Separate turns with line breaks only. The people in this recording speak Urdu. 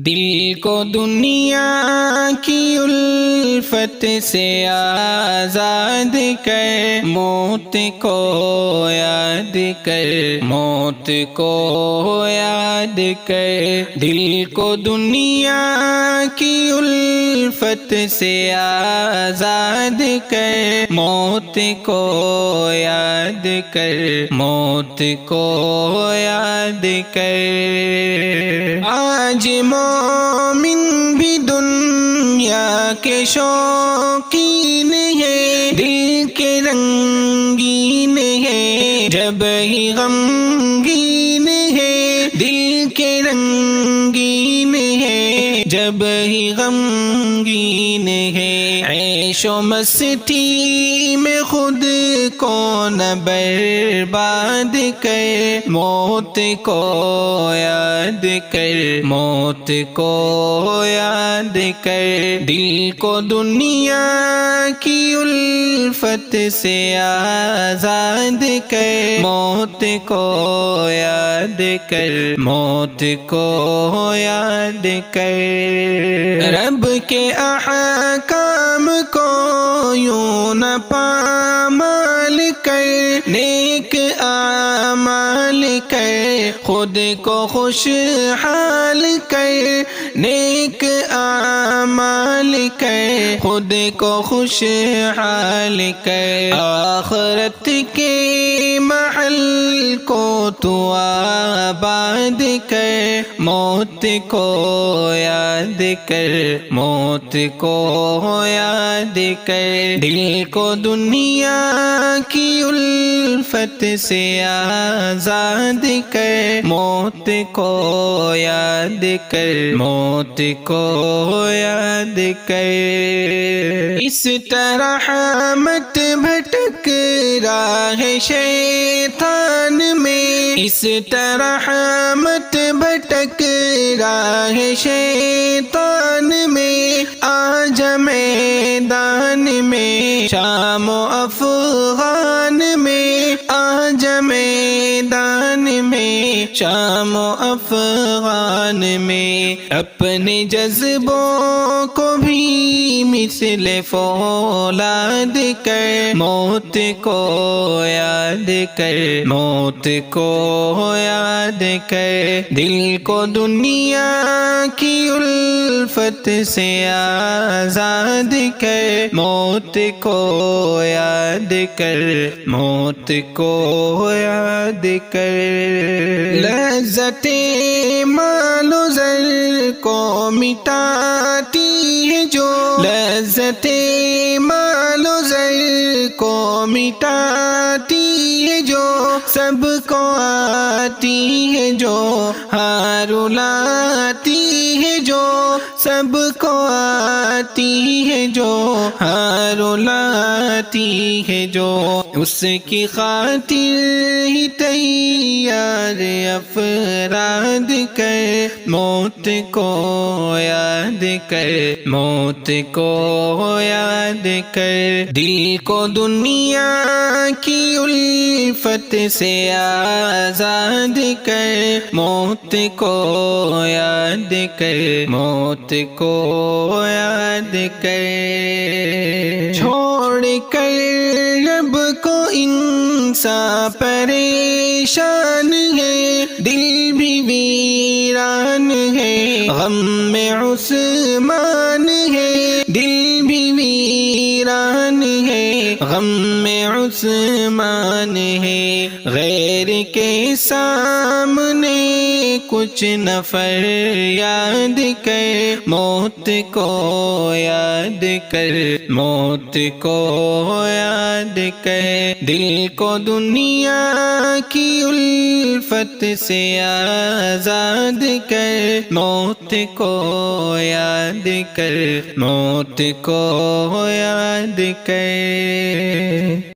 دل کو دنیا کی الفت سے آزاد کر، موت کو یاد کر، موت کو یاد کر۔ دل کو دنیا کی الفت سے آزاد کر، موت کو یاد کر، موت کو یاد کر۔ آج مومن بھی دنیا کے شوقین ہے، دل کے رنگین ہے، جب ہی غمگین ہے، دل کے رنگین ہے، جب ہی غمگین ہے۔ عیش و مستی میں خود کو نہ برباد کر، موت کو یاد کر، موت کو یاد کر۔ دل کو دنیا کی الفت سے آزاد کر، موت کو یاد کر، موت کو یاد کر۔ رب کے احکام کو یوں نہ پامال کر، نیک اعمال کر، خود کو خوشحال کر، نیک اعمال کر، خود کو خوشحال کر۔ آخرت کے محل کو تو آباد کر، موت کو یاد کر، موت کو یاد کر۔ دل کو دنیا کی الفت سے آزاد کر، موت کو یاد کر، موت کو یاد کر۔ اس طرح مت بھٹک راہ شیطان میں، اس طرح مت بھٹک راہ شیطان میں، آج میدان میں شام و افغان میں، آج میدان میں شام و افغان میں۔ اپنے جذبوں کو بھی مثل فولاد کر، موت کو یاد کر، موت کو یاد کر۔ دل کو دنیا کی الفت سے آزاد کر، موت کو یاد کر، موت کو یاد کر۔ لذت مال و زر کو مٹاتی ہے جو، لذت مال و زر کو مٹاتی ہے جو، سب کو آتی ہے جو، ہار لاتی ہے جو، سب کو آتی ہے جو، ہار لاتی ہے جو۔ اس کی خاطر ہی تیار افراد کر، موت کو یاد کر، موت کو یاد کر۔ دل کو دنیا کی الفت سے آزاد کر، موت کو یاد کر، موت کو یاد کر۔ چھوڑ کر رب کو انسان پریشان ہے، دل بھی ویران ہے، غم میں عثمان ہے، دل بھی ویران ہے، غم میں عثمان ہے۔ غیر کے سامنے کچھ نہ فریاد کر، موت کو یاد کر، موت کو یاد کر۔ دل کو دنیا کی الفت سے آزاد کر، موت کو یاد کر، موت کو یاد کر۔